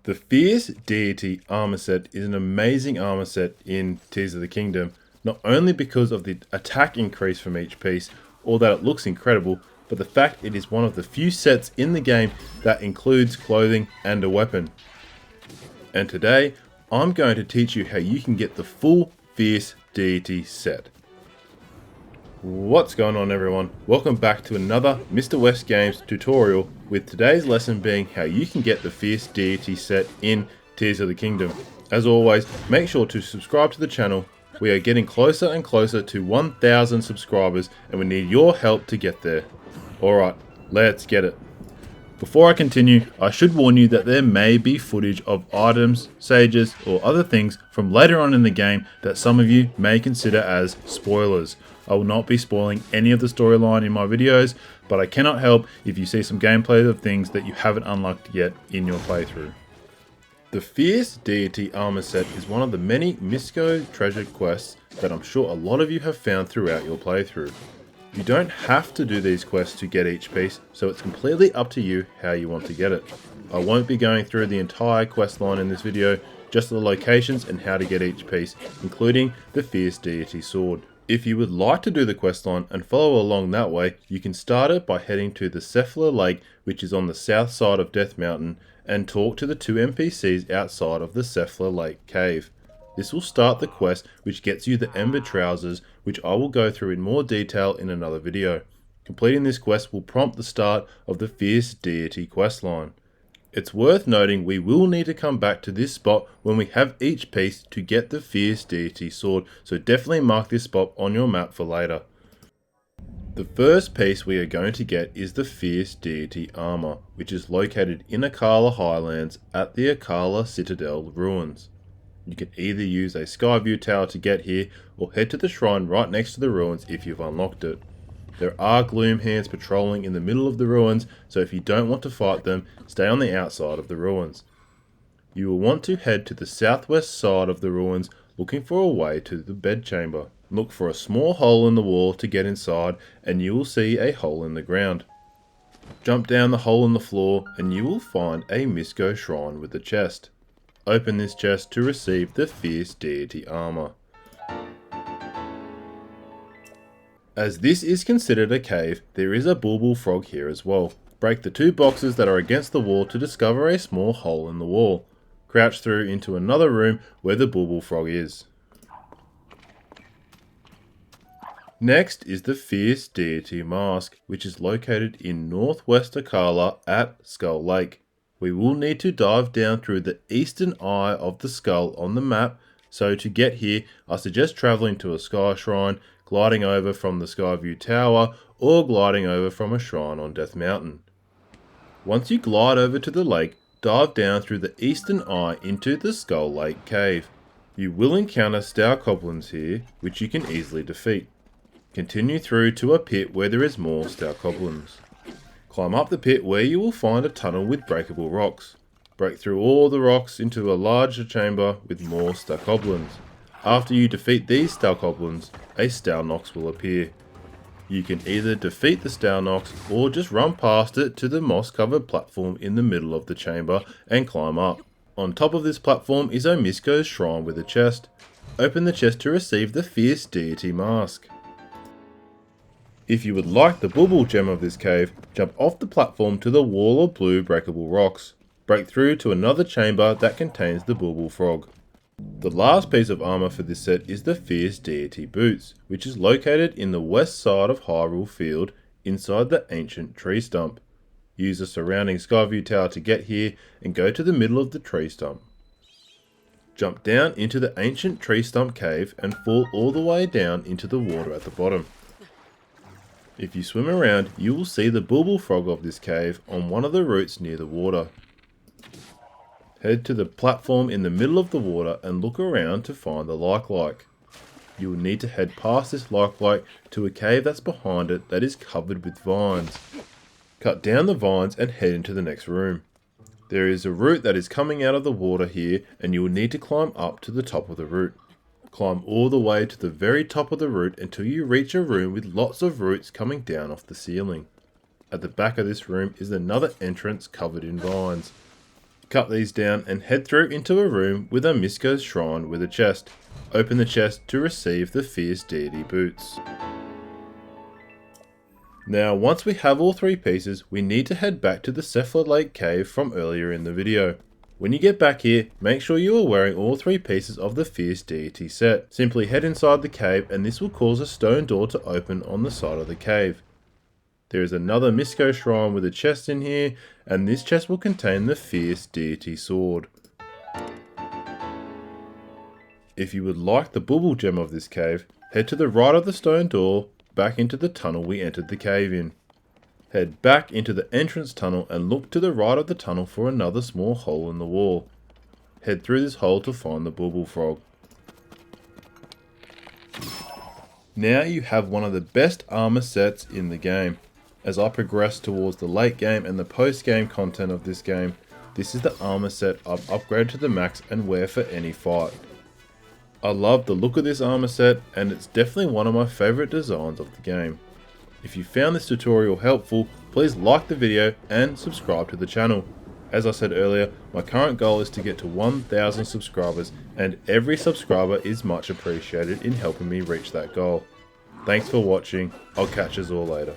The Fierce Deity Armor Set is an amazing armor set in Tears of the Kingdom, not only because of the attack increase from each piece, or that it looks incredible, but the fact it is one of the few sets in the game that includes clothing and a weapon. And today, I'm going to teach you how you can get the full Fierce Deity Set. What's going on everyone? Welcome back to another Mr. West Games tutorial, with today's lesson being how you can get the Fierce Deity Set in Tears of the Kingdom. As always, make sure to subscribe to the channel. We are getting closer and closer to 1,000 subscribers and we need your help to get there. Alright, let's get it. Before I continue, I should warn you that there may be footage of items, sages, or other things from later on in the game that some of you may consider as spoilers. I will not be spoiling any of the storyline in my videos, but I cannot help if you see some gameplay of things that you haven't unlocked yet in your playthrough. The Fierce Deity Armor Set is one of the many Misco treasure quests that I'm sure a lot of you have found throughout your playthrough. You don't have to do these quests to get each piece, so it's completely up to you how you want to get it. I won't be going through the entire quest line in this video, just the locations and how to get each piece, including the Fierce Deity Sword. If you would like to do the quest line and follow along that way, you can start it by heading to the Cephalo Lake, which is on the south side of Death Mountain, and talk to the two NPCs outside of the Cephalo Lake cave. This will start the quest which gets you the Ember Trousers, which I will go through in more detail in another video. Completing this quest will prompt the start of the Fierce Deity questline. It's worth noting we will need to come back to this spot when we have each piece to get the Fierce Deity Sword, so definitely mark this spot on your map for later. The first piece we are going to get is the Fierce Deity Armor, which is located in Akkala Highlands at the Akkala Citadel ruins. You can either use a Skyview tower to get here, or head to the shrine right next to the ruins if you've unlocked it. There are gloom hands patrolling in the middle of the ruins, so if you don't want to fight them, stay on the outside of the ruins. You will want to head to the southwest side of the ruins looking for a way to the bedchamber. Look for a small hole in the wall to get inside and you will see a hole in the ground. Jump down the hole in the floor and you will find a Misco shrine with a chest. Open this chest to receive the Fierce Deity Armor. As this is considered a cave, there is a bulbul frog here as well. Break the two boxes that are against the wall to discover a small hole in the wall. Crouch through into another room where the bulbul frog is. Next is the Fierce Deity Mask, which is located in northwest Akkala at Skull Lake. We will need to dive down through the eastern eye of the skull on the map, so to get here I suggest travelling to a sky shrine, gliding over from the Skyview Tower, or gliding over from a shrine on Death Mountain. Once you glide over to the lake, dive down through the eastern eye into the Skull Lake cave. You will encounter Stowgoblins here, which you can easily defeat. Continue through to a pit where there is more Stowgoblins. Climb up the pit where you will find a tunnel with breakable rocks. Break through all the rocks into a larger chamber with more Stowgoblins. After you defeat these Stowgoblins, a Stownox will appear. You can either defeat the Stownox or just run past it to the moss covered platform in the middle of the chamber and climb up. On top of this platform is Omisko's shrine with a chest. Open the chest to receive the Fierce Deity Mask. If you would like the bulbul gem of this cave, jump off the platform to the wall of blue breakable rocks. Break through to another chamber that contains the bulbul frog. The last piece of armor for this set is the Fierce Deity Boots, which is located in the west side of Hyrule Field inside the ancient tree stump. Use the surrounding Skyview tower to get here and go to the middle of the tree stump. Jump down into the ancient tree stump cave and fall all the way down into the water at the bottom. If you swim around, you will see the bulbul frog of this cave on one of the roots near the water. Head to the platform in the middle of the water and look around to find the like. You will need to head past this like to a cave that's behind it that is covered with vines. Cut down the vines and head into the next room. There is a root that is coming out of the water here and you will need to climb up to the top of the root. Climb all the way to the very top of the root until you reach a room with lots of roots coming down off the ceiling. At the back of this room is another entrance covered in vines. Cut these down and head through into a room with a Misko's shrine with a chest. Open the chest to receive the Fierce Deity boots. Now once we have all 3 pieces, we need to head back to the Cephalid Lake cave from earlier in the video. When you get back here, make sure you are wearing all 3 pieces of the Fierce Deity set. Simply head inside the cave and this will cause a stone door to open on the side of the cave. There is another Misko shrine with a chest in here, and this chest will contain the Fierce Deity sword. If you would like the bubble gem of this cave, head to the right of the stone door, back into the tunnel we entered the cave in. Head back into the entrance tunnel and look to the right of the tunnel for another small hole in the wall. Head through this hole to find the bubble frog. Now you have one of the best armor sets in the game. As I progress towards the late game and the post game content of this game, this is the armor set I've upgraded to the max and wear for any fight. I love the look of this armor set and it's definitely one of my favourite designs of the game. If you found this tutorial helpful, please like the video and subscribe to the channel. As I said earlier, my current goal is to get to 1,000 subscribers and every subscriber is much appreciated in helping me reach that goal. Thanks for watching, I'll catch us all later.